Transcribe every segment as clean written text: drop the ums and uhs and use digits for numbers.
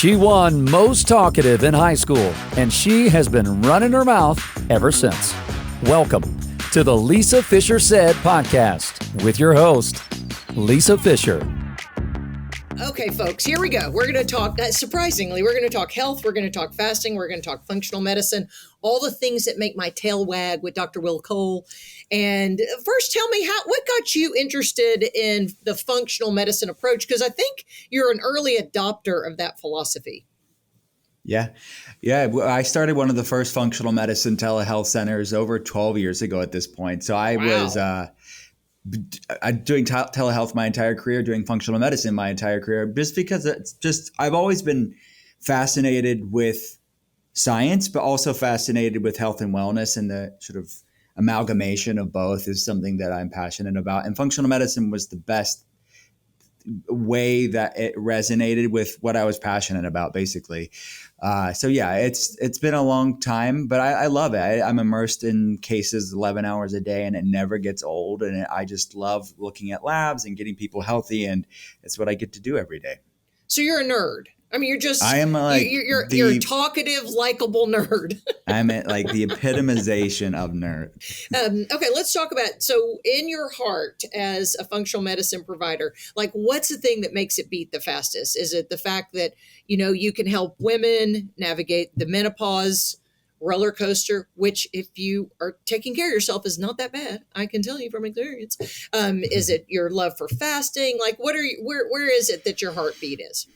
She won most talkative in high school, and she has been running her mouth ever since. Welcome to the Lisa Fisher Said podcast with your host, Lisa Fisher. Okay, folks, here we go. We're going to talk, surprisingly, we're going to talk health, we're going to talk fasting, we're going to talk functional medicine, all the things that make my tail wag with Dr. Will Cole. And first, tell me, what got you interested in the functional medicine approach? Because I think you're an early adopter of that philosophy. Yeah. I started one of the first functional medicine telehealth centers over 12 years ago at this point. So I was doing telehealth my entire career, doing functional medicine my entire career, just because I've always been fascinated with science, but also fascinated with health and wellness, and the sort of amalgamation of both is something that I'm passionate about. And functional medicine was the best way that it resonated with what I was passionate about, basically. It's been a long time, but I love it. I'm immersed in cases 11 hours a day, and it never gets old. And I just love looking at labs and getting people healthy, and it's what I get to do every day. So you're a nerd. I mean, you're a talkative, likable nerd. I'm like the epitomization of nerd. Okay, let's talk about, so in your heart as a functional medicine provider, like what's the thing that makes it beat the fastest? Is it the fact that, you can help women navigate the menopause roller coaster, which if you are taking care of yourself is not that bad. I can tell you from experience. Is it your love for fasting? Like where is it that your heartbeat is?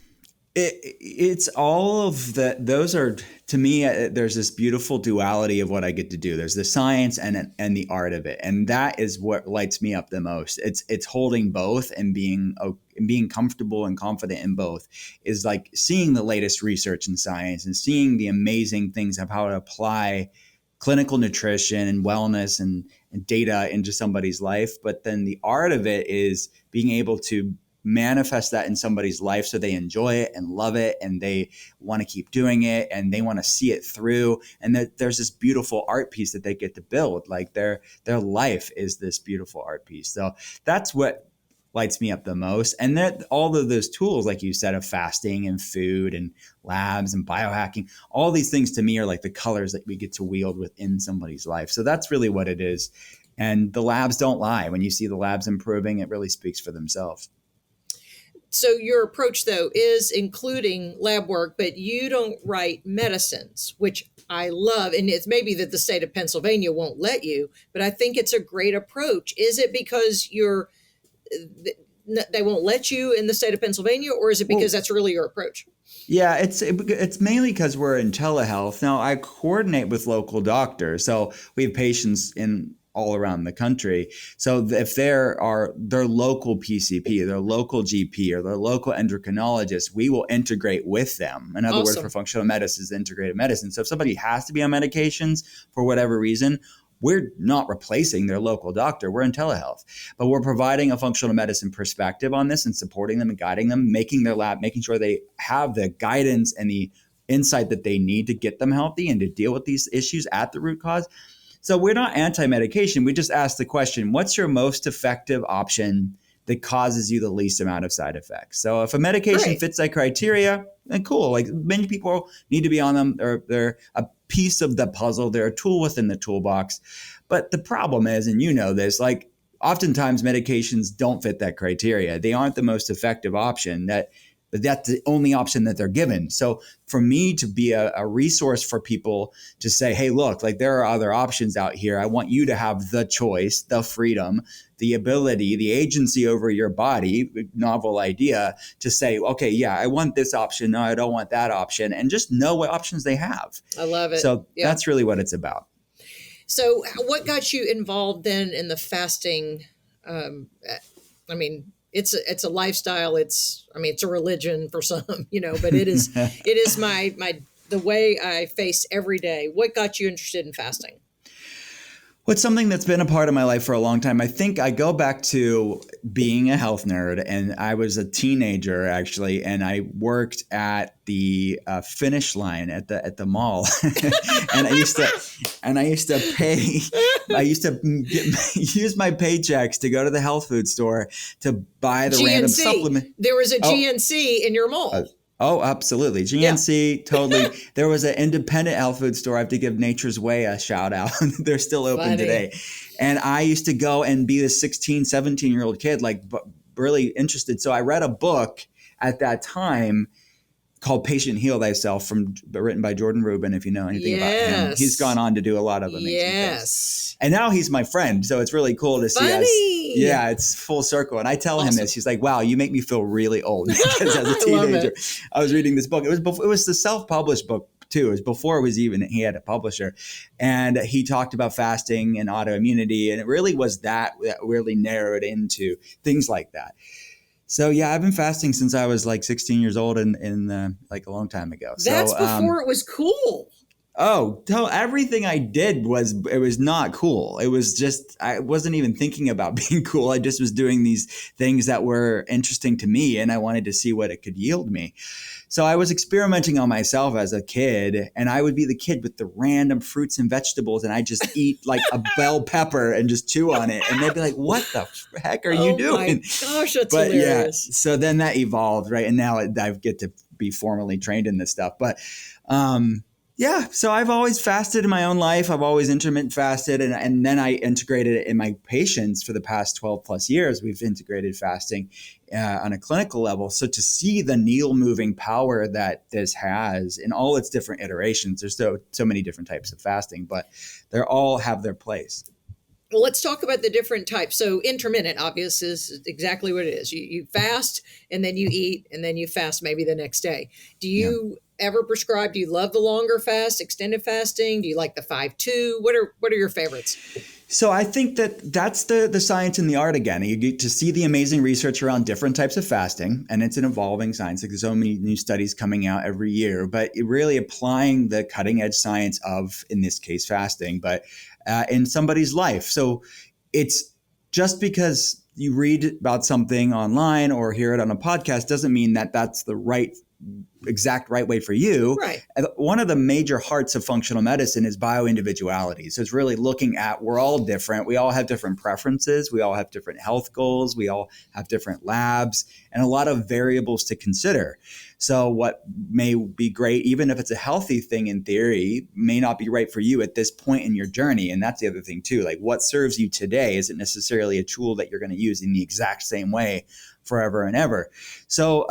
It's all of that. Those are, to me, there's this beautiful duality of what I get to do. There's the science and the art of it. And that is what lights me up the most. It's holding both and being comfortable and confident in both, is like seeing the latest research in science and seeing the amazing things of how to apply clinical nutrition and wellness and data into somebody's life. But then the art of it is being able to manifest that in somebody's life so they enjoy it and love it, and they want to keep doing it, and they want to see it through, and that there's this beautiful art piece that they get to build. Like their life is this beautiful art piece. So that's what lights me up the most. And that all of those tools, like you said, of fasting and food and labs and biohacking, all these things to me are like the colors that we get to wield within somebody's life. So that's really what it is. And the labs don't lie. When you see the labs improving, it really speaks for themselves. So your approach, though, is including lab work, but you don't write medicines, which I love. And it's maybe that the state of Pennsylvania won't let you, but I think it's a great approach. Is it because they won't let you in the state of Pennsylvania, or is it because that's really your approach? Yeah, it's mainly because we're in telehealth. Now, I coordinate with local doctors. So we have patients in all around the country. So if their local PCP, their local GP, or their local endocrinologist, we will integrate with them. In other words, for functional medicine is integrated medicine. So if somebody has to be on medications for whatever reason, we're not replacing their local doctor. We're in telehealth, but we're providing a functional medicine perspective on this and supporting them and guiding them, making their lab, making sure they have the guidance and the insight that they need to get them healthy and to deal with these issues at the root cause. So we're not anti-medication. We just ask the question, what's your most effective option that causes you the least amount of side effects? So if a medication fits that criteria, then cool. Like many people need to be on them. They're a piece of the puzzle. They're a tool within the toolbox. But the problem is, and you know this, like oftentimes medications don't fit that criteria. They aren't the most effective option. But that's the only option that they're given. So for me to be a resource for people to say, hey, look, like there are other options out here. I want you to have the choice, the freedom, the ability, the agency over your body, novel idea to say, okay, yeah, I want this option. No, I don't want that option. And just know what options they have. I love it. So that's really what it's about. So what got you involved then in the fasting? It's a lifestyle. It's a religion for some, but it is the way I face every day. What got you interested in fasting? Well, it's something that's been a part of my life for a long time. I think I go back to being a health nerd, and I was a teenager actually, and I worked at the finish line at the mall, and I used to use my paychecks to go to the health food store to buy the random supplement. There was a GNC in your mall. Oh, absolutely. GNC, totally. There was an independent health food store. I have to give Nature's Way a shout out. They're still open Funny. today. And I used to go and be this 16, 17-year-old kid, like really interested. So I read a book at that time called Patient Heal Thyself, written by Jordan Rubin, if you know anything about him. He's gone on to do a lot of amazing things. And now he's my friend. So it's really cool to see us. Yeah, it's full circle. And I tell him this. He's like, wow, you make me feel really old. Because as a teenager, I was reading this book. It was the self-published book too. It was before he had a publisher. And he talked about fasting and autoimmunity. And it really was that really narrowed into things like that. So yeah, I've been fasting since I was like 16 years old in like a long time ago. That's before it was cool. Oh, everything I did was not cool. It was just, I wasn't even thinking about being cool. I just was doing these things that were interesting to me and I wanted to see what it could yield me. So I was experimenting on myself as a kid, and I would be the kid with the random fruits and vegetables, and I just eat like a bell pepper and just chew on it. And they'd be like, what the heck are you doing? Oh my gosh, that's hilarious. Yeah, so then that evolved, right? And now I get to be formally trained in this stuff. But yeah, so I've always fasted in my own life. I've always intermittent fasted, and then I integrated it in my patients for the past 12 plus years. We've integrated fasting on a clinical level. So to see the needle moving power that this has in all its different iterations, there's so many different types of fasting, but they all have their place. Well, let's talk about the different types. So intermittent, obvious, is exactly what it is. You fast, and then you eat, and then you fast maybe the next day. Do you ever prescribe? Do you love the longer fast, extended fasting? Do you like the 5-2? What are your favorites? So I think that's the science and the art again. You get to see the amazing research around different types of fasting, and it's an evolving science. Like there's so many new studies coming out every year, but really applying the cutting edge science of, in this case, fasting, but in somebody's life. So it's just because you read about something online or hear it on a podcast doesn't mean that that's the exact right way for you. Right. One of the major hearts of functional medicine is bio-individuality. So it's really looking at, we're all different. We all have different preferences. We all have different health goals. We all have different labs and a lot of variables to consider. So what may be great, even if it's a healthy thing in theory, may not be right for you at this point in your journey. And that's the other thing too. Like what serves you today isn't necessarily a tool that you're going to use in the exact same way forever and ever. So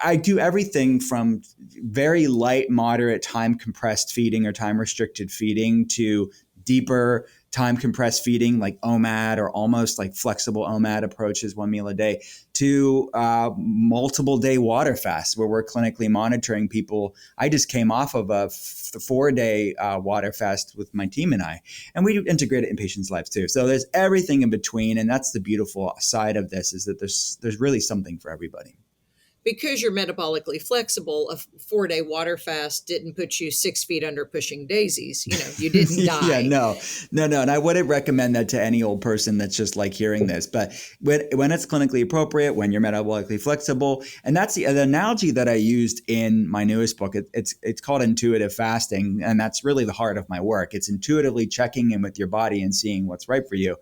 I do everything from very light, moderate, time compressed feeding or time restricted feeding to deeper time compressed feeding like OMAD or almost like flexible OMAD approaches, 1 meal a day, to multiple day water fasts where we're clinically monitoring people. I just came off of a 4-day water fast with my team and and we integrate it in patients' lives too. So there's everything in between. And that's the beautiful side of this, is that there's really something for everybody. Because you're metabolically flexible, a 4-day water fast didn't put you 6 feet under pushing daisies. You didn't die. Yeah, no. And I wouldn't recommend that to any old person that's just like hearing this. But when it's clinically appropriate, when you're metabolically flexible, and that's the analogy that I used in my newest book. It's called intuitive fasting, and that's really the heart of my work. It's intuitively checking in with your body and seeing what's right for you.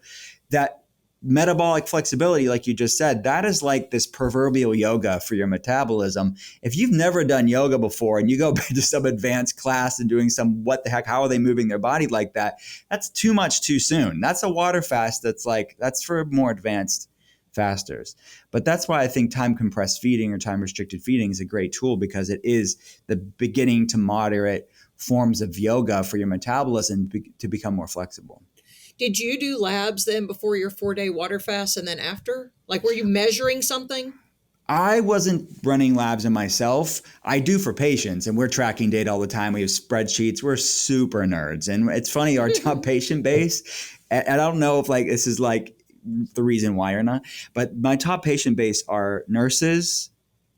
That metabolic flexibility, like you just said, that is like this proverbial yoga for your metabolism. If you've never done yoga before and you go to some advanced class and doing some, what the heck, how are they moving their body like that? That's too much too soon. That's a water fast that's for more advanced fasters. But that's why I think time compressed feeding or time restricted feeding is a great tool, because it is the beginning to moderate forms of yoga for your metabolism to become more flexible. Did you do labs then before your 4-day water fast and then after? Like, were you measuring something? I wasn't running labs in myself. I do for patients, and we're tracking data all the time. We have spreadsheets. We're super nerds. And it's funny, our top patient base, and I don't know if this is the reason why or not, but my top patient base are nurses,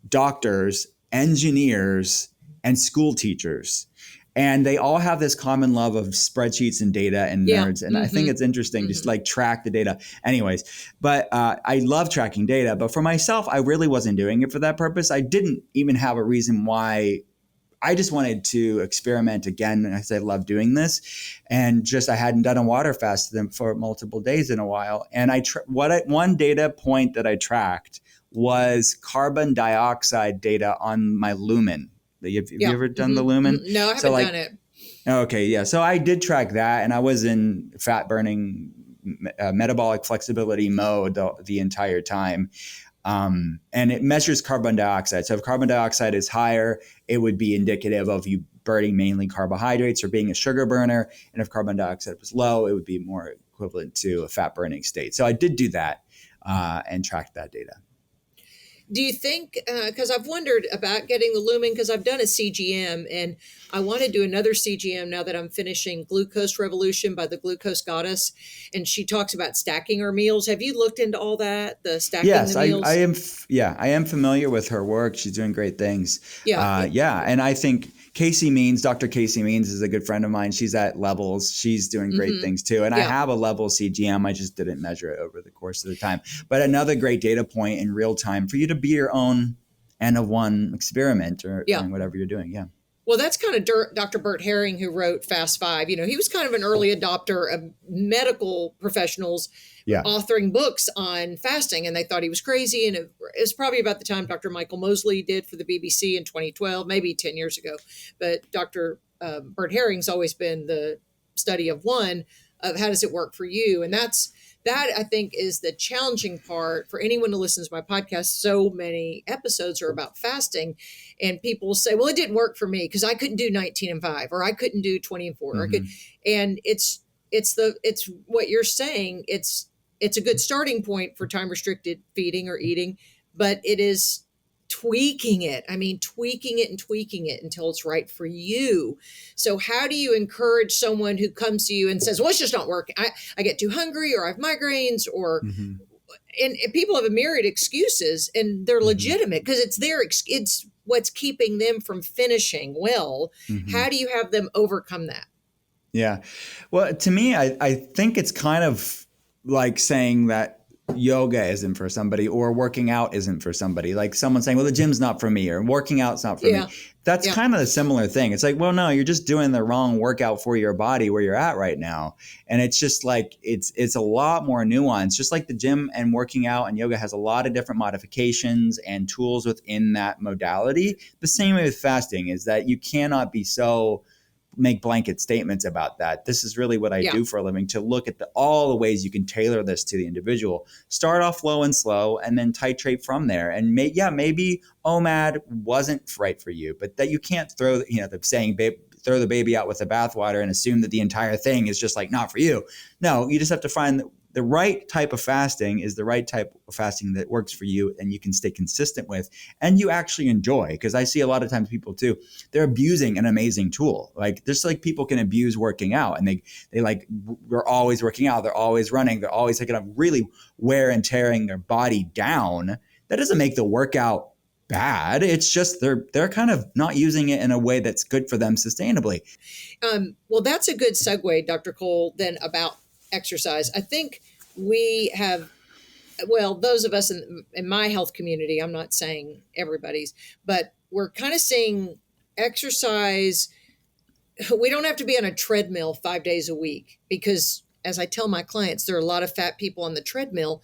doctors, engineers, and school teachers. And they all have this common love of spreadsheets and data and nerds. And I think it's interesting, just track the data. Anyways, but I love tracking data. But for myself, I really wasn't doing it for that purpose. I didn't even have a reason why. I just wanted to experiment again. And I said, I love doing this. And I hadn't done a water fast for multiple days in a while. And one data point that I tracked was carbon dioxide data on my lumen. Have you ever done the lumen? No, I haven't done it. Okay, yeah. So I did track that, and I was in fat burning metabolic flexibility mode the entire time. And it measures carbon dioxide. So if carbon dioxide is higher, it would be indicative of you burning mainly carbohydrates or being a sugar burner. And if carbon dioxide was low, it would be more equivalent to a fat burning state. So I did do that and tracked that data. Do you think, because I've wondered about getting the lumen, because I've done a CGM and I want to do another CGM now that I'm finishing Glucose Revolution by the Glucose Goddess. And she talks about stacking her meals. Have you looked into all that, the stacking the meals? I am familiar with her work. She's doing great things. Yeah. And I think Dr. Casey Means is a good friend of mine. She's at Levels. She's doing great things too. And I have a Level CGM. I just didn't measure it over the course of the time. But another great data point in real time for you to be your own N of one experiment or whatever you're doing. Yeah. Well, that's kind of Dr. Bert Herring, who wrote Fast Five. You know, he was kind of an early adopter of medical professionals authoring books on fasting, and they thought he was crazy. And it was probably about the time Dr. Michael Mosley did for the BBC in 2012, maybe 10 years ago. But Dr. Bert Herring's always been the study of one of how does it work for you? And that I think is the challenging part for anyone who listens to my podcast. So many episodes are about fasting, and people will say, well, it didn't work for me because I couldn't do 19 and 5, or I couldn't do 20 and 4. And it's what you're saying. It's a good starting point for time restricted feeding or eating, but it is tweaking it. I mean, tweaking it until it's right for you. So how do you encourage someone who comes to you and says, well, it's just not working. I get too hungry, or I have migraines, or, and people have a myriad of excuses, and they're legitimate because it's what's keeping them from finishing well. How do you have them overcome that? Yeah. Well, to me, I think it's kind of like saying that yoga isn't for somebody, or working out isn't for somebody. Like someone saying, well, the gym's not for me, or working out's not for me. That's kind of a similar thing. It's like, well, no, you're just doing the wrong workout for your body where you're at right now. And it's just like, it's a lot more nuanced. Just like the gym and working out and yoga has a lot of different modifications and tools within that modality. The same way with fasting is that you cannot be make blanket statements about that. This is really what I do for a living, to look at all the ways you can tailor this to the individual. Start off low and slow, and then titrate from there. And maybe OMAD wasn't right for you, but that you can't throw the saying, throw the baby out with the bathwater and assume that the entire thing is just like not for you. No, you just have to find the right type of fasting is the right type of fasting that works for you and you can stay consistent with and you actually enjoy. Because I see a lot of times people too, they're abusing an amazing tool. Like just like people can abuse working out, and we're always working out, they're always running, they're always really wear and tearing their body down. That doesn't make the workout bad. It's just they're kind of not using it in a way that's good for them sustainably. Well, that's a good segue, Dr. Cole, then about exercise. I think we have, those of us in my health community, I'm not saying everybody's, but we're kind of seeing exercise. We don't have to be on a treadmill 5 days a week, because as I tell my clients, there are a lot of fat people on the treadmill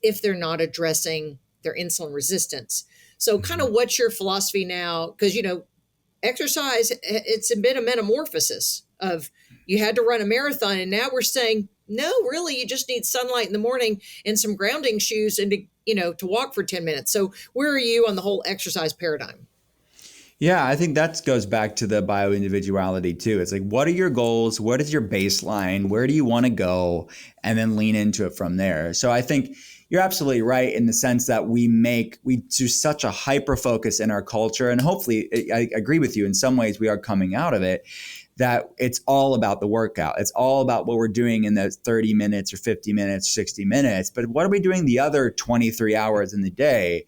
if they're not addressing their insulin resistance. So kind of what's your philosophy now? Because, exercise, it's been a metamorphosis of you had to run a marathon, and now we're saying, no, really, you just need sunlight in the morning and some grounding shoes and to walk for 10 minutes. So where are you on the whole exercise paradigm? Yeah, I think that goes back to the bio-individuality too. It's like, what are your goals? What is your baseline? Where do you want to go? And then lean into it from there. So I think you're absolutely right in the sense that we do such a hyper focus in our culture. And hopefully, I agree with you, in some ways we are coming out of it, that it's all about the workout. It's all about what we're doing in those 30 minutes or 50 minutes, 60 minutes. But what are we doing the other 23 hours in the day?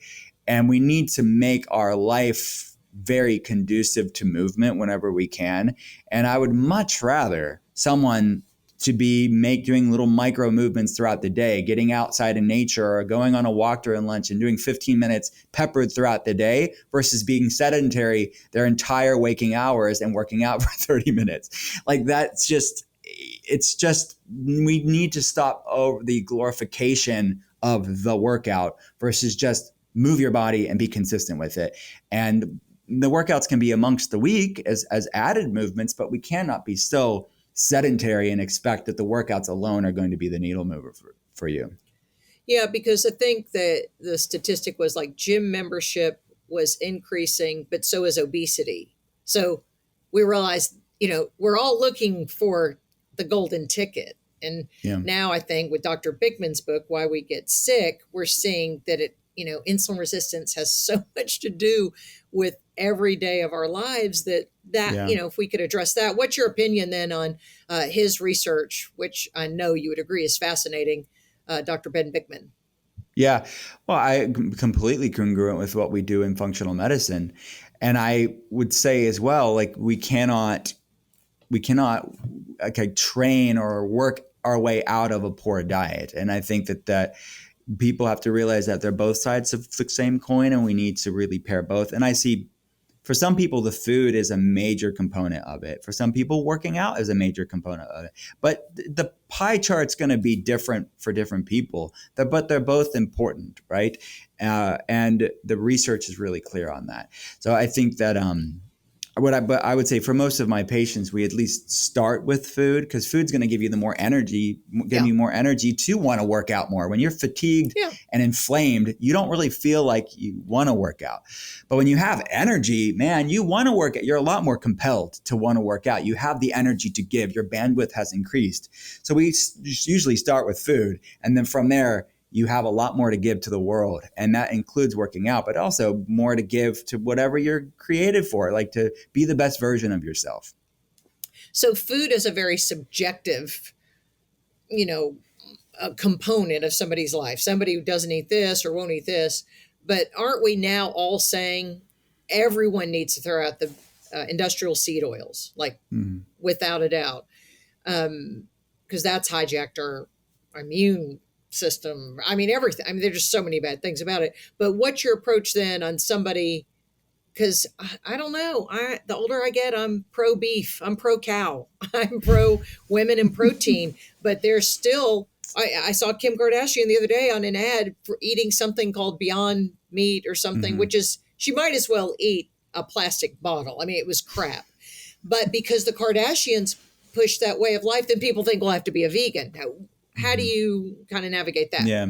And we need to make our life very conducive to movement whenever we can. And I would much rather someone to be doing little micro movements throughout the day, getting outside in nature or going on a walk during lunch and doing 15 minutes peppered throughout the day versus being sedentary their entire waking hours and working out for 30 minutes. Like we need to stop over the glorification of the workout versus just move your body and be consistent with it. And the workouts can be amongst the week as added movements, but we cannot be so sedentary and expect that the workouts alone are going to be the needle mover for you. Yeah, because I think that the statistic was like gym membership was increasing, but so is obesity. So we realized, we're all looking for the golden ticket. And now I think with Dr. Bickman's book, Why We Get Sick, we're seeing that insulin resistance has so much to do with every day of our lives that if we could address that. What's your opinion then on his research, which I know you would agree is fascinating, Dr. Ben Bickman? Yeah, well, I completely congruent with what we do in functional medicine. And I would say as well, like we cannot train or work our way out of a poor diet. And I think that people have to realize that they're both sides of the same coin, and we need to really pair both. And I see for some people, the food is a major component of it. For some people, working out is a major component of it. But the pie chart's going to be different for different people, but they're both important, right? And the research is really clear on that. So I think that but I would say for most of my patients, we at least start with food, because food's going to give you the more energy, you more energy to want to work out more. When you're fatigued and inflamed, you don't really feel like you want to work out. But when you have energy, man, you want to work out. You're a lot more compelled to want to work out. You have the energy to give. Your bandwidth has increased. So we usually start with food, and then from there, you have a lot more to give to the world. And that includes working out, but also more to give to whatever you're created for, like to be the best version of yourself. So food is a very subjective, a component of somebody's life. Somebody who doesn't eat this or won't eat this. But aren't we now all saying everyone needs to throw out the industrial seed oils, like without a doubt, because that's hijacked our immune system. I mean, everything. I mean, there's just so many bad things about it. But what's your approach then on somebody? Because I don't know. The older I get, I'm pro beef. I'm pro cow. I'm pro women and protein. But there's still. I saw Kim Kardashian the other day on an ad for eating something called Beyond Meat or something, which is she might as well eat a plastic bottle. I mean, it was crap. But because the Kardashians push that way of life, then people think, well, I have to be a vegan. Now, how do you kind of navigate that? Yeah,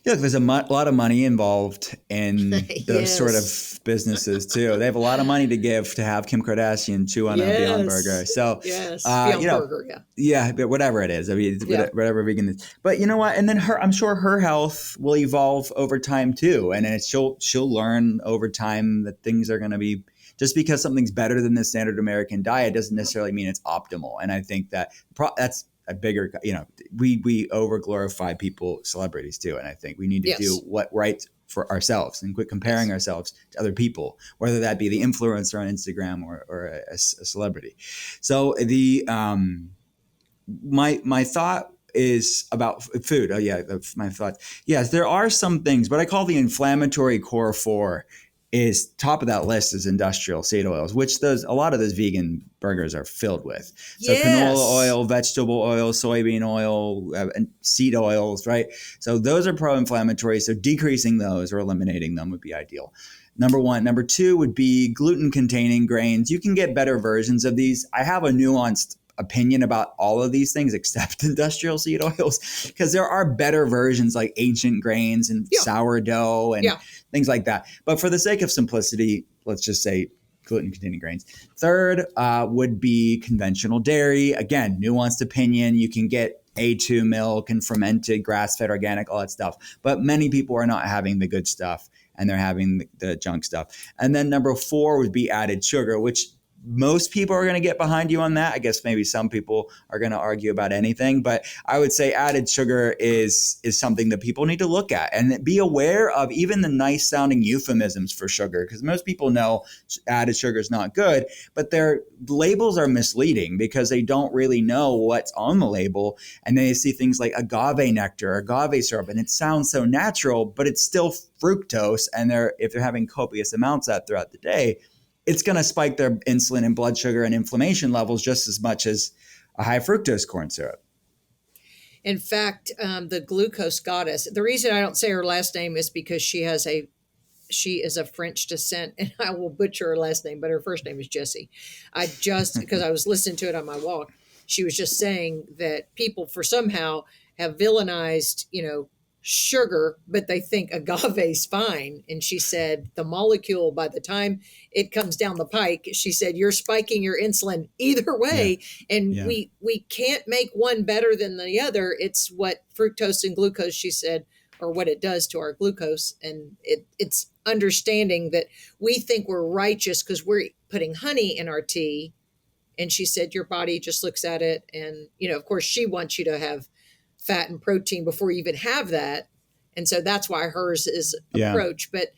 look, there's a lot of money involved in those sort of businesses too. They have a lot of money to give to have Kim Kardashian chew on a Beyond Burger. So, Beyond Burger, but whatever it is, I mean, whatever vegan is. But you know what? And then I'm sure her health will evolve over time too, and then she'll learn over time that things are going to be. Just because something's better than the standard American diet doesn't necessarily mean it's optimal. And I think that that's a bigger, we over glorify celebrities too. And I think we need to do what's right for ourselves and quit comparing ourselves to other people, whether that be the influencer on Instagram or a celebrity. So my thought is about food. My thought. Yes, there are some things, but I call the inflammatory core 4 is top of that list is industrial seed oils, which a lot of those vegan burgers are filled with. So canola oil, vegetable oil, soybean oil, and seed oils, right? So those are pro-inflammatory. So decreasing those or eliminating them would be ideal. Number one. Number two would be gluten-containing grains. You can get better versions of these. I have a nuanced opinion about all of these things except industrial seed oils, because there are better versions like ancient grains and sourdough and things like that. But for the sake of simplicity, let's just say gluten-containing grains. Third would be conventional dairy. Again, nuanced opinion. You can get A2 milk and fermented, grass-fed, organic, all that stuff. But many people are not having the good stuff, and they're having the junk stuff. And then number 4 would be added sugar, which most people are going to get behind you on that. I guess maybe some people are going to argue about anything, but I would say added sugar is something that people need to look at and be aware of, even the nice sounding euphemisms for sugar, because most people know added sugar is not good, but their labels are misleading because they don't really know what's on the label, and they see things like agave nectar, agave syrup, and it sounds so natural, but it's still fructose, and if they're having copious amounts of that throughout the day, it's going to spike their insulin and blood sugar and inflammation levels just as much as a high fructose corn syrup. In fact, the glucose goddess, the reason I don't say her last name is because she is of French descent, and I will butcher her last name, but her first name is Jessie. Because I was listening to it on my walk, she was just saying that people for somehow have villainized, sugar, but they think agave's fine. And she said the molecule, by the time it comes down the pike, she said, you're spiking your insulin either way. Yeah. And yeah. we can't make one better than the other. It's what fructose and glucose, she said, or what it does to our glucose. And it's understanding that we think we're righteous because we're putting honey in our tea. And she said, your body just looks at it. And, of course, she wants you to have fat and protein before you even have that. And so that's why hers is approach. But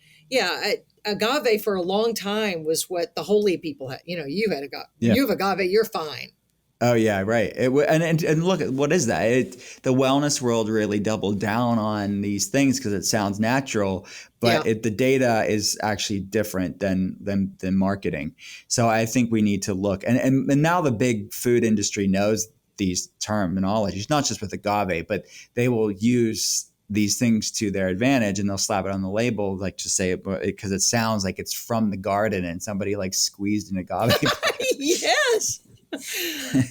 agave for a long time was what the holy people had. You had agave. Yeah. You have agave, you're fine. Oh yeah, right. And look, what is that? The wellness world really doubled down on these things because it sounds natural, but the data is actually different than marketing. So I think we need to look. And now the big food industry knows these terminologies, not just with agave, but they will use these things to their advantage, and they'll slap it on the label, like to say it because it sounds like it's from the garden and somebody like squeezed an agave. Yes.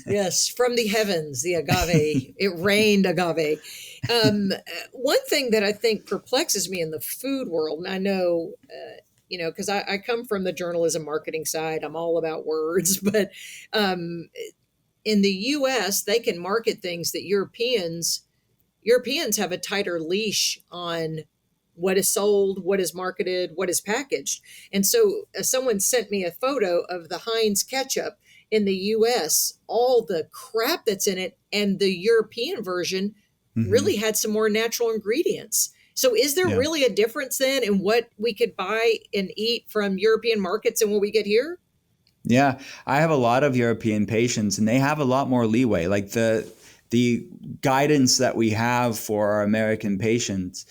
Yes, from the heavens, the agave. It rained agave. One thing that I think perplexes me in the food world, and I know, because I come from the journalism marketing side, I'm all about words, but in the U.S., they can market things that Europeans have a tighter leash on what is sold, what is marketed, what is packaged. And so someone sent me a photo of the Heinz ketchup in the U.S., all the crap that's in it, and the European version really had some more natural ingredients. So is there really a difference then in what we could buy and eat from European markets and what we get here? Yeah, I have a lot of European patients, and they have a lot more leeway. Like the guidance that we have for our American patients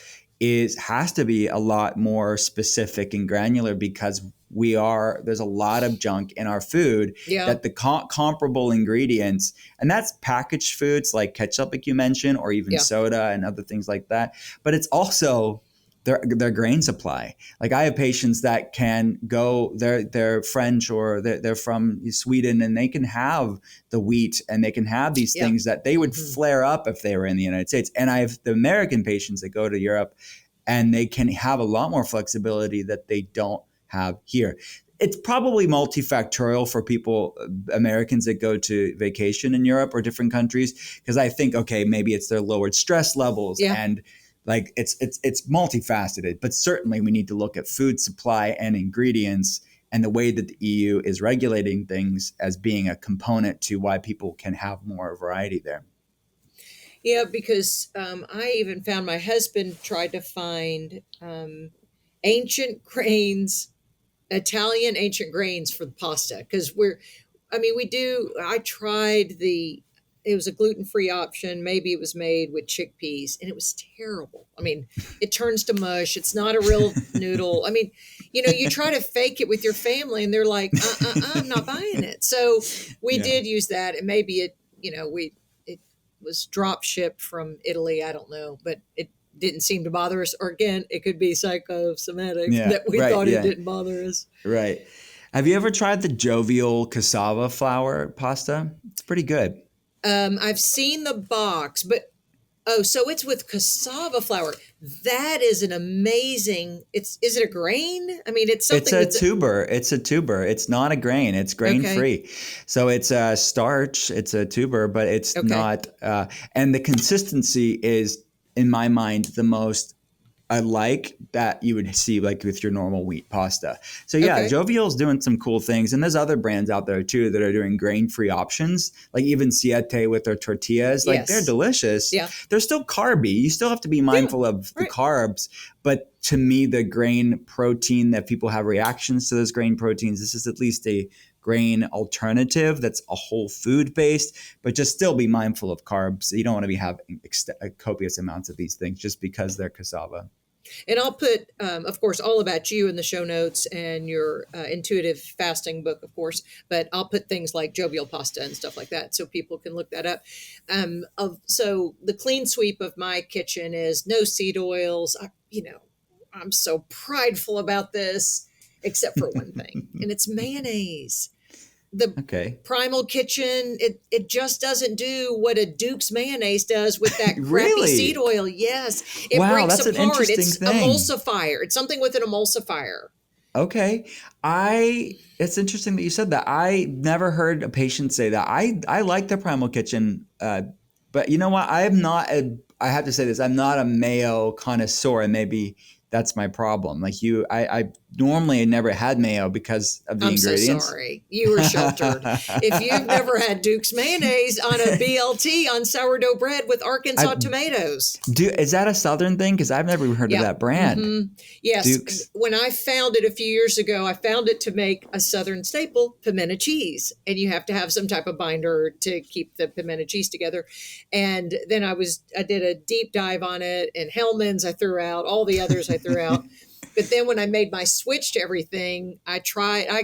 has to be a lot more specific and granular because there's a lot of junk in our food that the comparable ingredients, and that's packaged foods like ketchup, like you mentioned, or even soda and other things like that. But it's also their grain supply. Like I have patients that can go, they're French or they're from Sweden, and they can have the wheat and they can have these things that they would flare up if they were in the United States. And I have the American patients that go to Europe and they can have a lot more flexibility that they don't have here. It's probably multifactorial for people, Americans that go to vacation in Europe or different countries, because I think, okay, maybe it's their lowered stress levels and like it's multifaceted, but certainly we need to look at food supply and ingredients and the way that the EU is regulating things as being a component to why people can have more variety there. Yeah, because I even found my husband tried to find ancient grains, Italian ancient grains for the pasta, because I tried it was a gluten-free option. Maybe it was made with chickpeas, and it was terrible. I mean, it turns to mush. It's not a real noodle. I mean, you try to fake it with your family, and they're like, I'm not buying it. So we did use that, and maybe it was drop shipped from Italy. I don't know, but it didn't seem to bother us. Or again, it could be psychosomatic that we thought it didn't bother us. Right. Have you ever tried the jovial cassava flour pasta? It's pretty good. I've seen the box, but so it's with cassava flour. That is an amazing. Is it a grain? I mean, it's something. It's a tuber. It's a tuber. It's not a grain. It's grain free. So it's a starch. It's a tuber, but it's not. And the consistency is, in my mind, the most like that you would see like with your normal wheat pasta. So Jovial's doing some cool things. And there's other brands out there too that are doing grain-free options, like even Siete with their tortillas. Like they're delicious. Yeah. They're still carby. You still have to be mindful of the carbs. But to me, the grain protein that people have reactions to those grain proteins, this is at least a grain alternative that's a whole food based, but just still be mindful of carbs. You don't want to be having copious amounts of these things just because they're cassava. And I'll put, of course, all about you in the show notes and your intuitive fasting book, of course. But I'll put things like jovial pasta and stuff like that so people can look that up. So the clean sweep of my kitchen is no seed oils. I'm so prideful about this, except for one thing, and it's mayonnaise. The Primal Kitchen, it just doesn't do what a Duke's mayonnaise does with that crappy Really? seed oil. Yes, it breaks that's an apart. interesting It's thing. emulsifier. It's something with an emulsifier. Okay. It's interesting that you said that. I never heard a patient say that. I like the Primal Kitchen, but you know what? I have to say this, I'm not a Mayo connoisseur, and maybe that's my problem. Like I normally never had Mayo because of the ingredients. So sorry. You were sheltered. If you've never had Duke's mayonnaise on a BLT on sourdough bread with Arkansas tomatoes. Is that a Southern thing? Because I've never heard of that brand. Mm-hmm. Yes. Duke's. When I found it a few years ago, I found it to make a Southern staple, pimento cheese. And you have to have some type of binder to keep the pimento cheese together. And then I did a deep dive on it, and Hellman's I threw out, all the others I threw out. But then when I made my switch to everything, I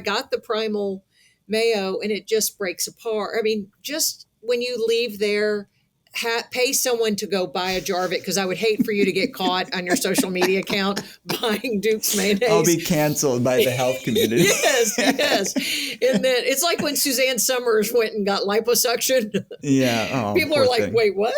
got the Primal Mayo, and it just breaks apart. I mean, just when you leave there, pay someone to go buy a jar of it, because I would hate for you to get caught on your social media account buying Duke's mayonnaise. I'll be canceled by the health community. Yes. And then it's like when Suzanne Summers went and got liposuction. Yeah. People are like, wait, what?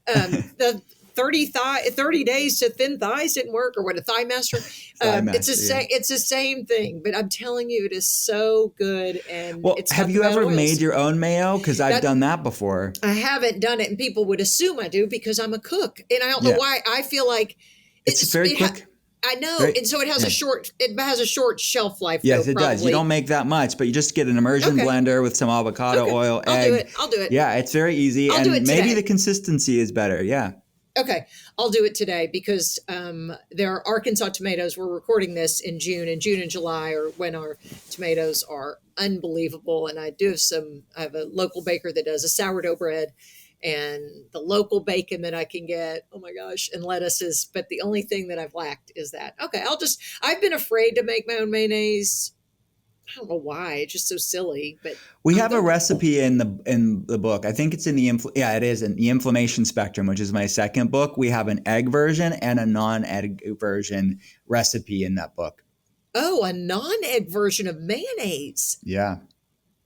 The 30 days to thin thighs didn't work, or what, a thigh master. It's the same thing, but I'm telling you, it is so good. And have you ever made your own mayo? Because I've done that before. I haven't done it, and people would assume I do because I'm a cook, and I don't know why. I feel like it's very quick. I know, and so it has a short shelf life. Yes, it does. You don't make that much, but you just get an immersion blender with some avocado oil, egg. I'll do it. Yeah, it's very easy, and maybe the consistency is better. Yeah. Okay, I'll do it today, because there are Arkansas tomatoes. We're recording this in June, and July are when our tomatoes are unbelievable. And I have a local baker that does a sourdough bread, and the local bacon that I can get, oh my gosh, and lettuces. But the only thing that I've lacked is that. Okay, I've been afraid to make my own mayonnaise. I don't know why. It's just so silly. But we have a recipe in the book. I think it's in it is in the Inflammation Spectrum, which is my second book. We have an egg version and a non-egg version recipe in that book. Oh, a non-egg version of mayonnaise. Yeah.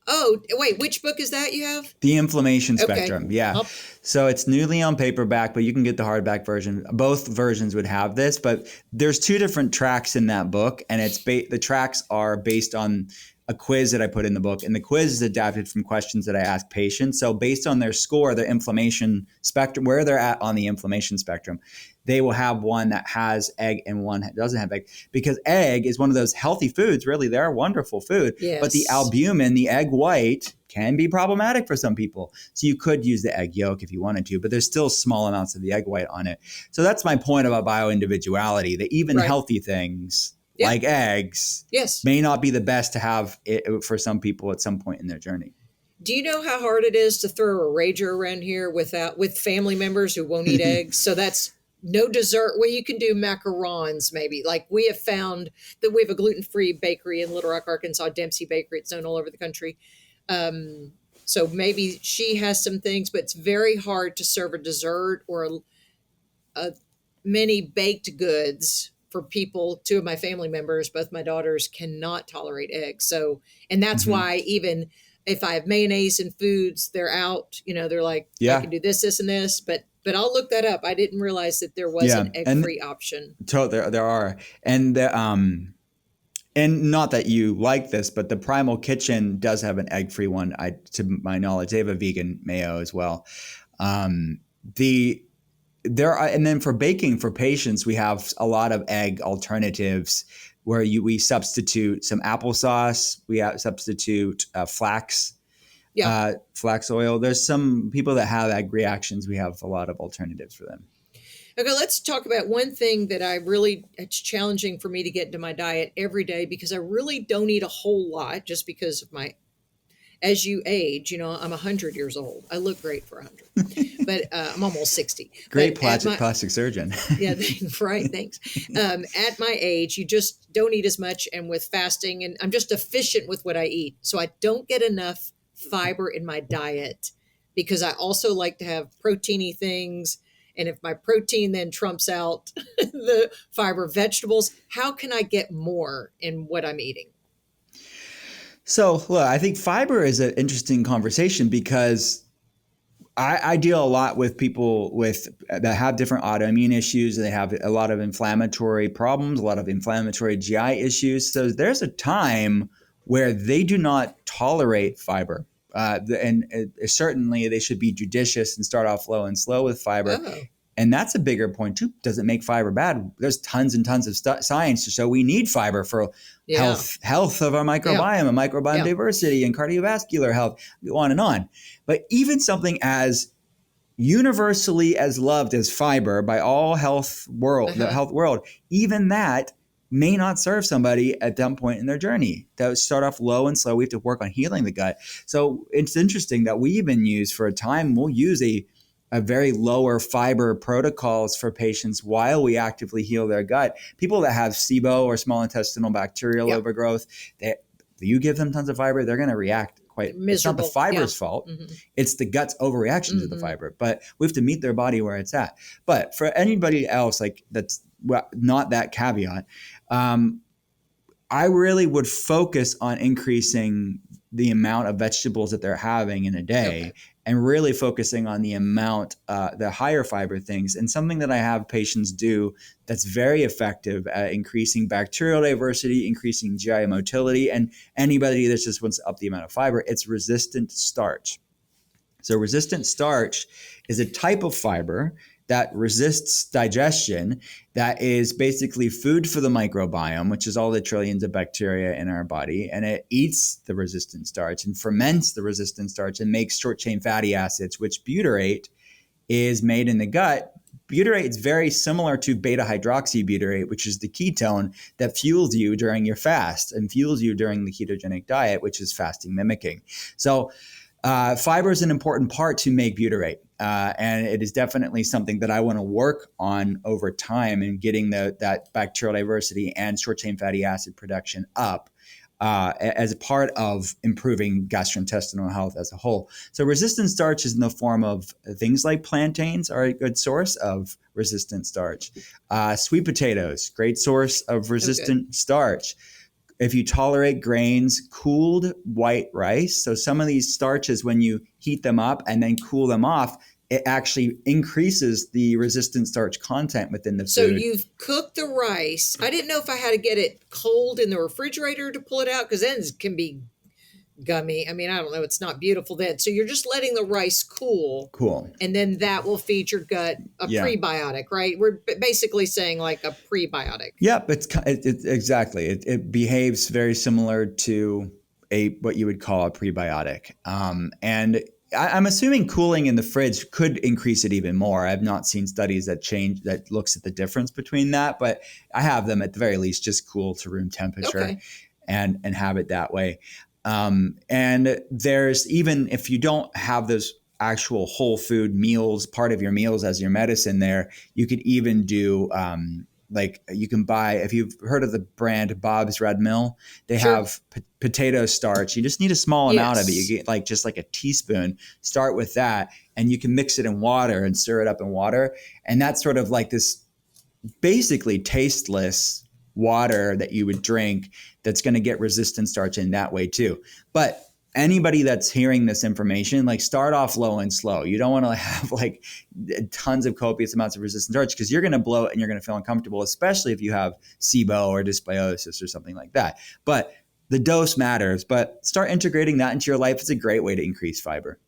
Oh, wait, which book is that you have? The Inflammation Spectrum. Yeah. So it's newly on paperback, but you can get the hardback version. Both versions would have this, but there's two different tracks in that book, and the tracks are based on a quiz that I put in the book, and the quiz is adapted from questions that I ask patients. So based on their score, the inflammation spectrum, where they're at on the inflammation spectrum, they will have one that has egg and one that doesn't have egg, because egg is one of those healthy foods. Really, they're a wonderful food, but the albumin, the egg white, can be problematic for some people. So you could use the egg yolk if you wanted to, but there's still small amounts of the egg white on it. So that's my point about bio-individuality, that even healthy things like eggs may not be the best to have it for some people at some point in their journey. Do you know how hard it is to throw a rager around here with family members who won't eat eggs? So that's no dessert. Well, you can do macarons maybe. Like we have found that we have a gluten-free bakery in Little Rock, Arkansas, Dempsey Bakery. It's known all over the country. So maybe she has some things, but it's very hard to serve a dessert or a many baked goods for people. Two of my family members, both my daughters, cannot tolerate eggs. So, and that's why even if I have mayonnaise and foods, they're out, they're like, I can do this, this, and this, but I'll look that up. I didn't realize that there was an egg-free option. There are. And not that you like this, but the Primal Kitchen does have an egg-free one. To my knowledge, they have a vegan mayo as well. And then for baking for patients, we have a lot of egg alternatives where we substitute some applesauce. We substitute flax oil. There's some people that have egg reactions. We have a lot of alternatives for them. Okay, let's talk about one thing that it's challenging for me to get into my diet every day, because I really don't eat a whole lot just because of my as you age, I'm 100 years old. I look great for 100, but I'm almost 60. Great But plastic surgeon. yeah, right. Thanks. At my age, you just don't eat as much, and with fasting, and I'm just efficient with what I eat, so I don't get enough fiber in my diet because I also like to have proteiny things. And if my protein then trumps out the fiber, vegetables, how can I get more in what I'm eating? So, look, I think fiber is an interesting conversation because I deal a lot with people that have different autoimmune issues. They have a lot of inflammatory problems, a lot of inflammatory GI issues. So there's a time where they do not tolerate fiber. And certainly they should be judicious and start off low and slow with fiber. Oh. And that's a bigger point too. Does it make fiber bad? There's tons and tons of science to show we need fiber for health of our microbiome and microbiome diversity and cardiovascular health, go on and on. But even something as universally as loved as fiber by all the health world, even that may not serve somebody at some point in their journey. To start off low and slow, we have to work on healing the gut. So it's interesting that we even use for a time, we'll use a very lower fiber protocols for patients while we actively heal their gut. People that have SIBO or small intestinal bacterial overgrowth, you give them tons of fiber, they're going to react quite miserable. It's not the fiber's fault. Mm-hmm. It's the gut's overreaction to the fiber. But we have to meet their body where it's at. But for anybody else, like that's not that caveat, I really would focus on increasing the amount of vegetables that they're having in a day and really focusing on the amount, the higher fiber things. And something that I have patients do that's very effective at increasing bacterial diversity, increasing GI motility, and anybody that just wants to up the amount of fiber, it's resistant starch. So resistant starch is a type of fiber that resists digestion, that is basically food for the microbiome, which is all the trillions of bacteria in our body. And it eats the resistant starch and ferments the resistant starch and makes short-chain fatty acids, which butyrate is made in the gut. Butyrate is very similar to beta-hydroxybutyrate, which is the ketone that fuels you during your fast and fuels you during the ketogenic diet, which is fasting mimicking. So fiber is an important part to make butyrate. And it is definitely something that I want to work on over time and getting that bacterial diversity and short-chain fatty acid production up as a part of improving gastrointestinal health as a whole. So resistant starch is in the form of things like plantains are a good source of resistant starch. Sweet potatoes, great source of resistant starch. If you tolerate grains, cooled white rice. So some of these starches, when you heat them up and then cool them off, it actually increases the resistant starch content within the food. So you've cooked the rice. I didn't know if I had to get it cold in the refrigerator to pull it out, because then it can be gummy. I mean, I don't know. It's not beautiful then. So you're just letting the rice cool. Cool. And then that will feed your gut a prebiotic, right? We're basically saying like a prebiotic. Yep. Exactly. It behaves very similar to what you would call a prebiotic. And I'm assuming cooling in the fridge could increase it even more. I've not seen studies that looks at the difference between that, but I have them at the very least just cool to room temperature and have it that way. And there's, even if you don't have those actual whole food meals, part of your meals as your medicine there, you could even do, like you can buy, if you've heard of the brand Bob's Red Mill, they have potato starch. You just need a small amount of it. You get just like a teaspoon, start with that, and you can mix it in water and stir it up in water. And that's sort of like this basically tasteless water that you would drink that's going to get resistant starch in that way too. But anybody that's hearing this information, start off low and slow. You don't want to have tons of copious amounts of resistant starch, because you're going to blow it and you're going to feel uncomfortable, especially if you have SIBO or dysbiosis or something like that. But the dose matters, but start integrating that into your life. It's a great way to increase fiber.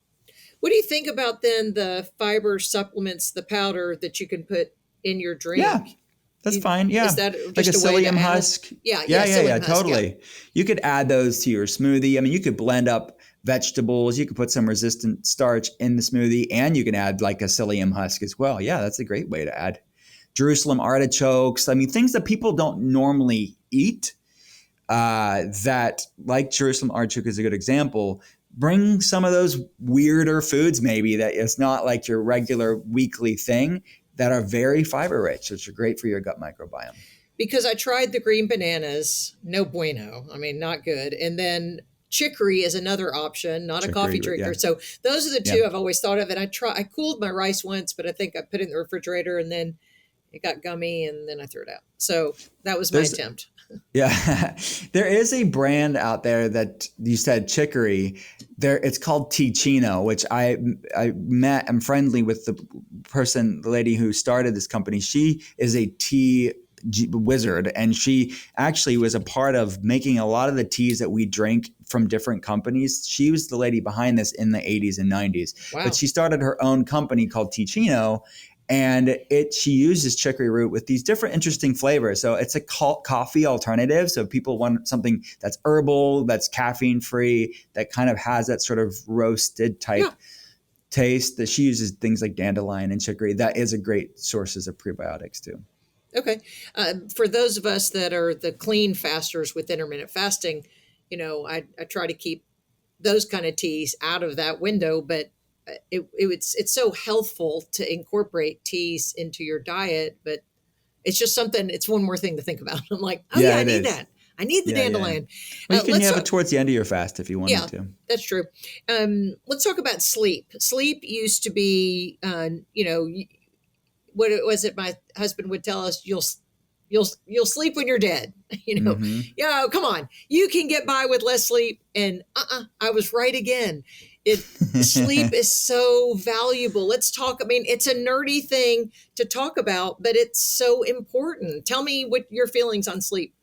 What do you think about then the fiber supplements, the powder that you can put in your drink? Yeah. That's fine. Yeah. Is that like a psyllium husk? Yeah, totally. Yeah. You could add those to your smoothie. I mean, you could blend up vegetables. You could put some resistant starch in the smoothie, and you can add like a psyllium husk as well. Yeah, that's a great way to add Jerusalem artichokes. I mean, things that people don't normally eat, that like Jerusalem artichoke is a good example. bring some of those weirder foods, maybe that it's not like your regular weekly thing, that are very fiber rich, which are great for your gut microbiome. Because I tried the green bananas, no bueno. I mean, not good. And then chicory is another option, not a coffee drinker. Yeah. So those are the two I've always thought of. And I cooled my rice once, but I think I put it in the refrigerator and then it got gummy and then I threw it out. So that was my attempt. Yeah. There is a brand out there that you said chicory. It's called Ticino, which I'm friendly with the lady who started this company. She is a tea wizard, and she actually was a part of making a lot of the teas that we drink from different companies. She was the lady behind this in the 80s and 90s. Wow. But she started her own company called Ticino, and she uses chicory root with these different interesting flavors. So it's a coffee alternative. So people want something that's herbal, that's caffeine free, that kind of has that sort of roasted type taste. That she uses things like dandelion and chicory. That is a great sources of prebiotics too. Okay. For those of us that are the clean fasters with intermittent fasting, I try to keep those kind of teas out of that window, but it's so healthful to incorporate teas into your diet, but it's just something, it's one more thing to think about. I'm like, I need that. I need the dandelion. Well, you can have it towards the end of your fast if you wanted to. That's true. Let's talk about sleep. Sleep used to be, what was it my husband would tell us, you'll sleep when you're dead. Come on, you can get by with less sleep. And I was right again. Sleep is so valuable. Let's talk. I mean, it's a nerdy thing to talk about, but it's so important. Tell me what your feelings on sleep.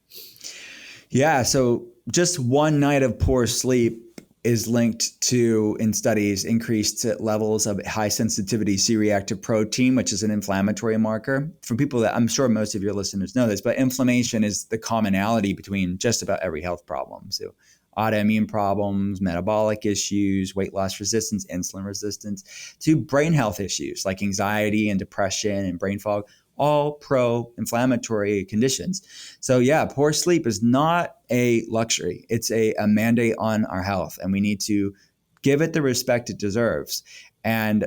Yeah. So just one night of poor sleep is linked to, in studies, increased levels of high sensitivity C-reactive protein, which is an inflammatory marker. For people that, I'm sure most of your listeners know this, but inflammation is the commonality between just about every health problem. So autoimmune problems, metabolic issues, weight loss resistance, insulin resistance, to brain health issues like anxiety and depression and brain fog, all pro-inflammatory conditions. So yeah, poor sleep is not a luxury. It's a mandate on our health, and we need to give it the respect it deserves. And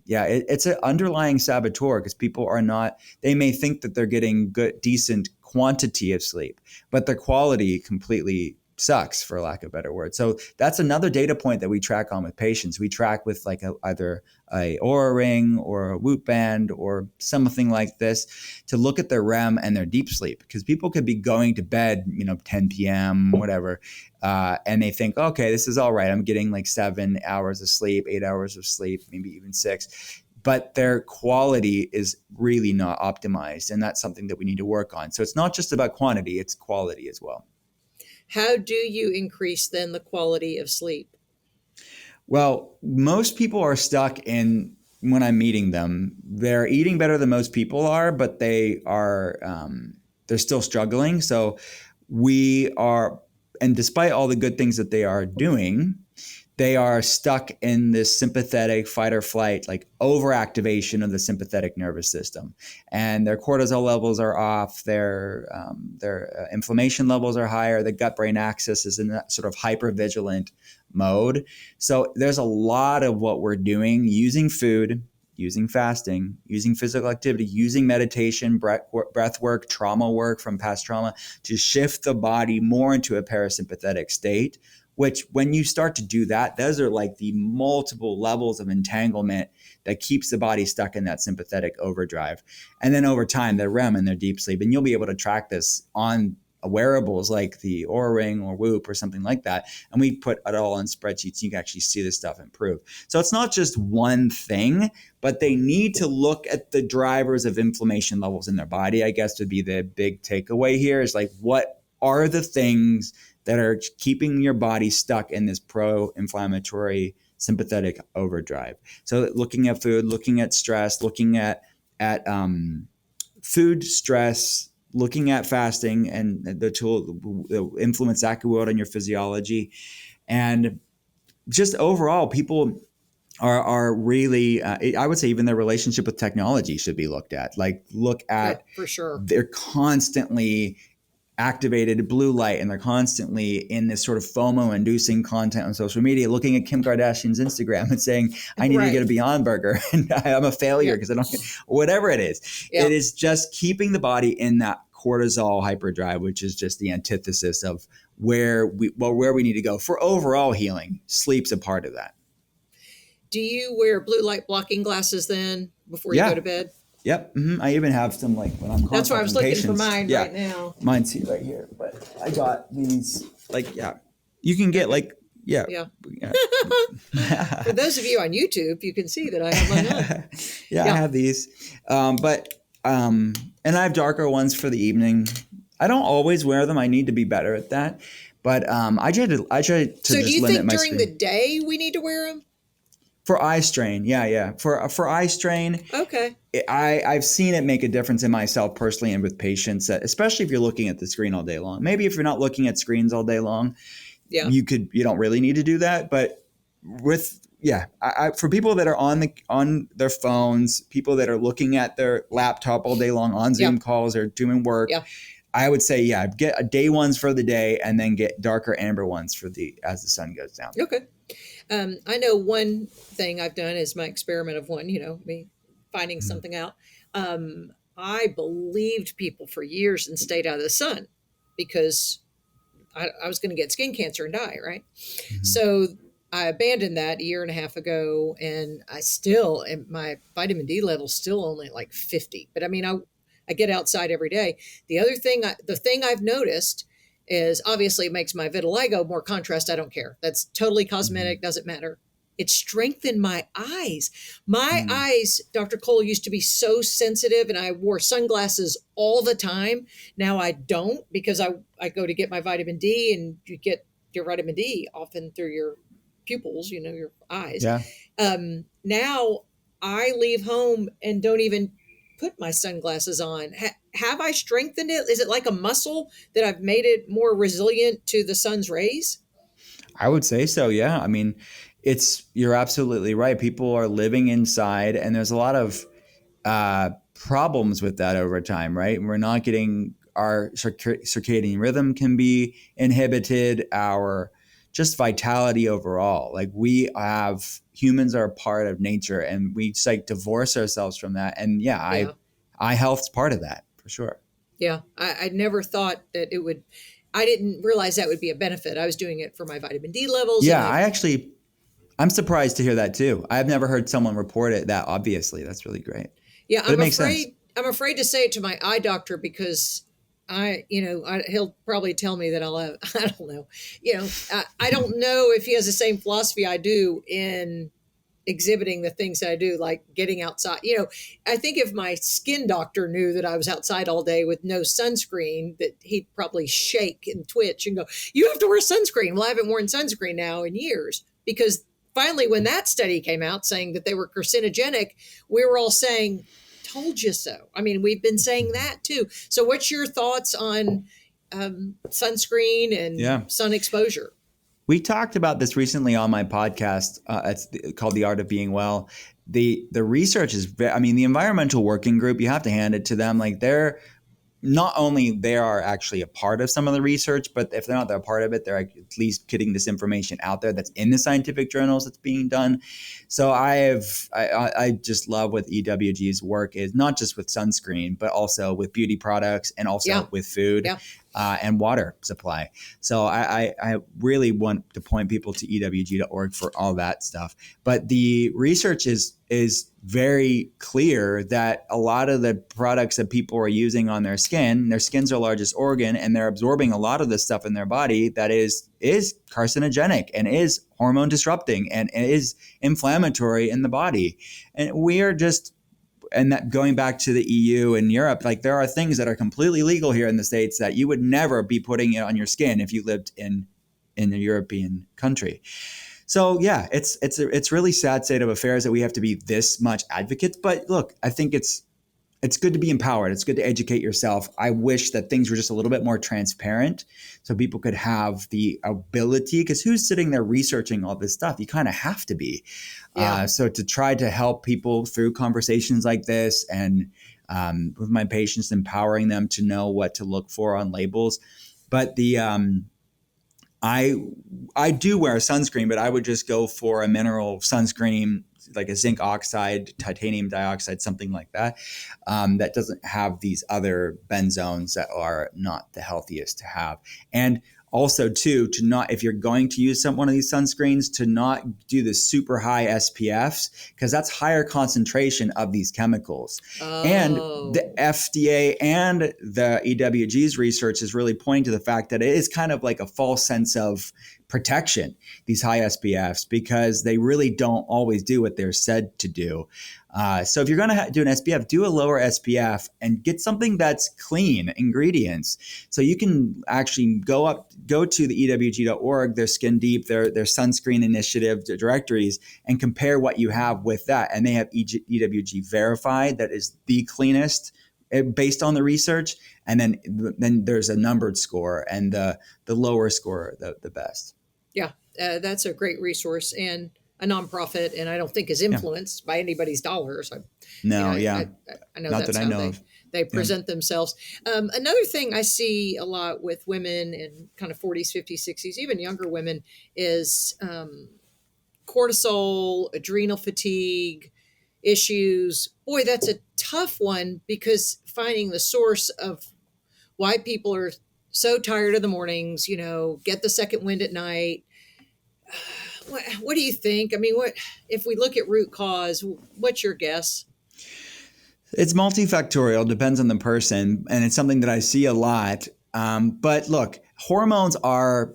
it's an underlying saboteur, because people they may think that they're getting good, decent quantity of sleep, but their quality completely sucks, for lack of a better word. So that's another data point that we track on with patients. We track with like either a Oura Ring or a Whoop band or something like this to look at their REM and their deep sleep, because people could be going to bed, 10 p.m., whatever, and they think, okay, this is all right. I'm getting like 7 hours of sleep, 8 hours of sleep, maybe even 6. But their quality is really not optimized. And that's something that we need to work on. So it's not just about quantity, it's quality as well. How do you increase then the quality of sleep? Well, most people are stuck in, when I'm meeting them, they're eating better than most people are, but they're still struggling. So and despite all the good things that they are doing, they are stuck in this sympathetic fight or flight, like overactivation of the sympathetic nervous system. And their cortisol levels are off, their inflammation levels are higher, the gut-brain axis is in that sort of hypervigilant mode. So there's a lot of what we're doing using food, using fasting, using physical activity, using meditation, breath work, trauma work from past trauma to shift the body more into a parasympathetic state, which when you start to do that, those are like the multiple levels of entanglement that keeps the body stuck in that sympathetic overdrive. And then over time, their REM and their deep sleep, and you'll be able to track this on wearables like the Oura Ring or Whoop or something like that. And we put it all on spreadsheets. You can actually see this stuff improve. So it's not just one thing, but they need to look at the drivers of inflammation levels in their body, I guess would be the big takeaway here, is like, what are the things that are keeping your body stuck in this pro-inflammatory sympathetic overdrive? So looking at food, looking at stress, looking at food stress, looking at fasting and the influence that could have on your physiology. And just overall, people are really, I would say even their relationship with technology should be looked at. Like, look at, for sure, they're constantly activated blue light, and they're constantly in this sort of FOMO inducing content on social media, looking at Kim Kardashian's Instagram and saying, I need to get a Beyond Burger and I'm a failure because I don't, whatever it is. It is just keeping the body in that cortisol hyperdrive, which is just the antithesis of where we need to go for overall healing. Sleep's a part of that. Do you wear blue light blocking glasses then before you go to bed? Yep. Mm-hmm. I even have some, like, when I'm consulting That's why I was looking patients, for mine right now. Mine's right here, but I got these, like, you can get like, For those of you on YouTube, you can see that I have mine on. I have these, and I have darker ones for the evening. I don't always wear them. I need to be better at that, but I try to. So do you think during the day we need to wear them? For eye strain, For eye strain, okay. I've seen it make a difference in myself personally and with patients, especially if you're looking at the screen all day long. Maybe if you're not looking at screens all day long, you don't really need to do that. But with for people that are on their phones, people that are looking at their laptop all day long on Zoom calls or doing work, I would say get a day ones for the day and then get darker amber ones as the sun goes down. Okay. I know one thing I've done is my experiment of me finding something out. I believed people for years and stayed out of the sun because I was going to get skin cancer and die, right? Mm-hmm. So I abandoned that a year and a half ago, and my vitamin D level still only like 50. But I mean, I get outside every day. The thing I've noticed is obviously it makes my vitiligo more contrast. I don't care. That's totally cosmetic, doesn't matter. It strengthened my eyes. My eyes, Dr. Cole, used to be so sensitive and I wore sunglasses all the time. Now I don't because I go to get my vitamin D, and you get your vitamin D often through your pupils, your eyes. Yeah. Now I leave home and don't even put my sunglasses on. Have I strengthened it? Is it like a muscle that I've made it more resilient to the sun's rays? I would say so. Yeah. I mean, you're absolutely right. People are living inside, and there's a lot of problems with that over time, right? We're not getting our circadian rhythm can be inhibited, our just vitality overall. Like humans are a part of nature, and we just like divorce ourselves from that. And eye health's part of that for sure. Yeah. I never thought that I didn't realize that would be a benefit. I was doing it for my vitamin D levels. Yeah. I'm surprised to hear that too. I've never heard someone report it that obviously. That's really great. Yeah. I'm afraid to say it to my eye doctor because he'll probably tell me that I'll have, I don't know, I don't know if he has the same philosophy I do in exhibiting the things that I do, like getting outside. I think if my skin doctor knew that I was outside all day with no sunscreen, that he'd probably shake and twitch and go, you have to wear sunscreen. Well, I haven't worn sunscreen now in years because finally, when that study came out saying that they were carcinogenic, we were all saying, told you so. I mean, we've been saying that too. So what's your thoughts on sunscreen and sun exposure? We talked about this recently on my podcast. It's called The Art of Being Well. The research is, the Environmental Working Group, you have to hand it to them. Like they are actually a part of some of the research, but if they're not a part of it, they're at least getting this information out there that's in the scientific journals that's being done. So I just love what EWG's work is, not just with sunscreen, but also with beauty products and also with food. Yeah. And water supply. So I really want to point people to EWG.org for all that stuff. But the research is very clear that a lot of the products that people are using on their skin's their largest organ, and they're absorbing a lot of the stuff in their body that is carcinogenic and is hormone disrupting and is inflammatory in the body. And we are just... And that going back to the EU and Europe, like there are things that are completely legal here in the States that you would never be putting it on your skin if you lived in a European country. So yeah, it's really sad state of affairs that we have to be this much advocates. But look, I think it's good to be empowered. It's good to educate yourself. I wish that things were just a little bit more transparent so people could have the ability, because who's sitting there researching all this stuff? You kind of have to be. Yeah. So to try to help people through conversations like this and with my patients, empowering them to know what to look for on labels. But I do wear a sunscreen, but I would just go for a mineral sunscreen, like a zinc oxide, titanium dioxide, something like that, that doesn't have these other benzones that are not the healthiest to have. And also, too, to not, if you're going to use one of these sunscreens, to not do the super high SPFs, because that's higher concentration of these chemicals. Oh. And the FDA and the EWG's research is really pointing to the fact that it is kind of like a false sense of protection, these high SPFs, because they really don't always do what they're said to do. So if you're going to do an SPF, do a lower SPF and get something that's clean ingredients. So you can actually go to the EWG.org, their Skin Deep, their sunscreen initiative directories, and compare what you have with that. And they have EWG verified, that is the cleanest based on the research. And then there's a numbered score, and the lower score, the best. Yeah, that's a great resource and a nonprofit, and I don't think is influenced by anybody's dollars. I know Not that's that I how know of. They present themselves. Another thing I see a lot with women in kind of 40s, 50s, 60s, even younger women, is cortisol, adrenal fatigue issues. Boy, that's a tough one, because finding the source of why people are so tired of the mornings, get the second wind at night. What do you think? I mean, what if we look at root cause? What's your guess? It's multifactorial, depends on the person, and it's something that I see a lot. But look, hormones are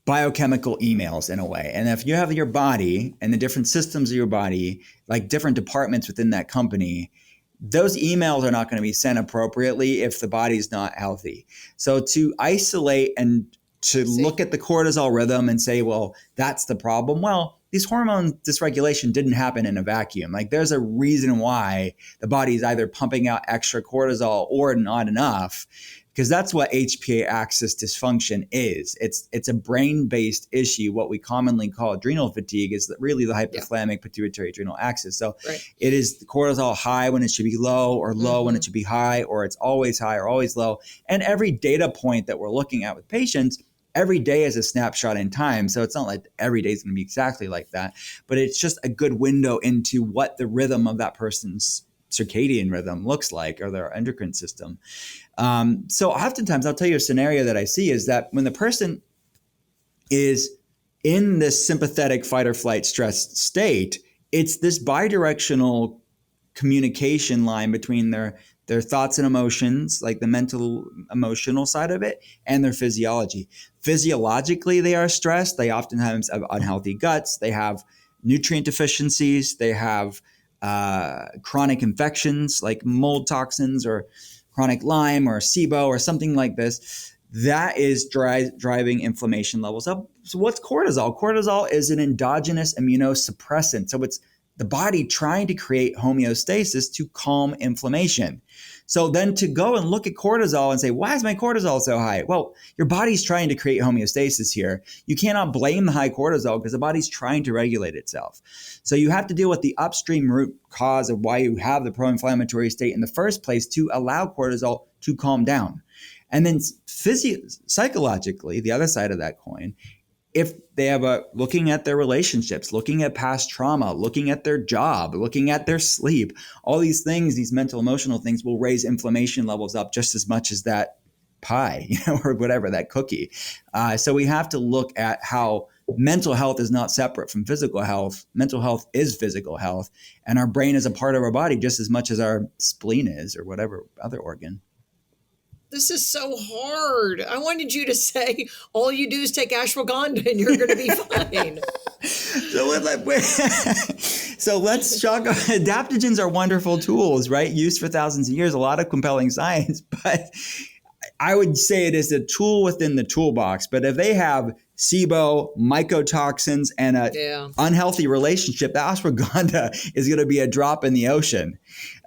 biochemical emails in a way. And if you have your body and the different systems of your body, like different departments within that company, those emails are not going to be sent appropriately if the body's not healthy. So to isolate and to look at the cortisol rhythm and say, well, that's the problem. Well, these hormone dysregulation didn't happen in a vacuum. Like, there's a reason why the body is either pumping out extra cortisol or not enough, because that's what HPA axis dysfunction is. It's a brain-based issue. What we commonly call adrenal fatigue is really the hypothalamic pituitary adrenal axis. So it is cortisol high when it should be low, or low when it should be high, or it's always high or always low. And every data point that we're looking at with patients, every day is a snapshot in time. So it's not like every day is going to be exactly like that, but it's just a good window into what the rhythm of that person's circadian rhythm looks like, or their endocrine system. So oftentimes I'll tell you a scenario that I see is that when the person is in this sympathetic fight or flight stress state, it's this bidirectional communication line between their thoughts and emotions, like the mental emotional side of it, and their physiology. Physiologically, they are stressed. They oftentimes have unhealthy guts. They have nutrient deficiencies. They have chronic infections like mold toxins or chronic Lyme or SIBO or something like this. That is driving inflammation levels up. So what's cortisol? Cortisol is an endogenous immunosuppressant. So it's the body trying to create homeostasis to calm inflammation. So then to go and look at cortisol and say, why is my cortisol so high? Well, your body's trying to create homeostasis here. You cannot blame the high cortisol because the body's trying to regulate itself. So you have to deal with the upstream root cause of why you have the pro-inflammatory state in the first place to allow cortisol to calm down. And then psychologically, the other side of that coin, if they have looking at their relationships, looking at past trauma, looking at their job, looking at their sleep, all these things, these mental, emotional things will raise inflammation levels up just as much as that pie, or whatever, that cookie. So we have to look at how mental health is not separate from physical health. Mental health is physical health, and our brain is a part of our body just as much as our spleen is, or whatever other organ. This is so hard. I wanted you to say all you do is take ashwagandha and you're going to be fine. So let's shock. Adaptogens are wonderful tools, right? Used for thousands of years, a lot of compelling science, but I would say it is a tool within the toolbox. But if they have SIBO, mycotoxins, and an unhealthy relationship, the ashwagandha is going to be a drop in the ocean.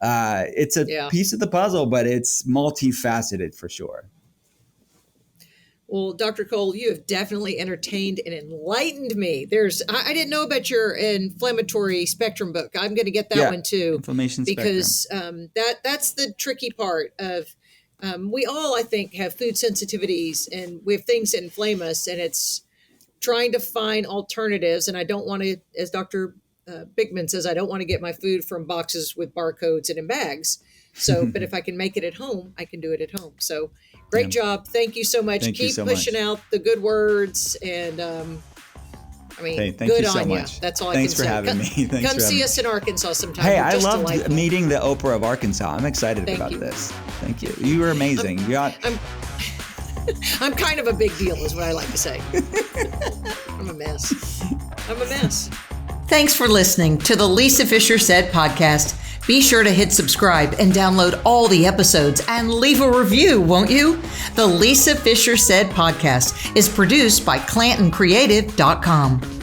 It's a piece of the puzzle, but it's multifaceted for sure. Well, Dr. Cole, you have definitely entertained and enlightened me. I didn't know about your inflammatory spectrum book. I'm going to get that one too. Inflammation because spectrum. That's the tricky part of, we all, I think, have food sensitivities and we have things that inflame us, and it's trying to find alternatives. And I don't want to, as Dr. Bigman says, I don't want to get my food from boxes with barcodes and in bags. So, but if I can make it at home, I can do it at home. So great job. Thank you so much. Keep pushing out the good words. And thank good you so on much. you. That's all Thanks I can for say. having me. Come see us in Arkansas sometime. Hey, I loved meeting the Oprah of Arkansas. I'm excited about this. Thank you. You were amazing. I'm kind of a big deal is what I like to say. I'm a mess. Thanks for listening to the Lisa Fisher Said podcast. Be sure to hit subscribe and download all the episodes and leave a review, won't you? The Lisa Fisher Said podcast is produced by ClantonCreative.com.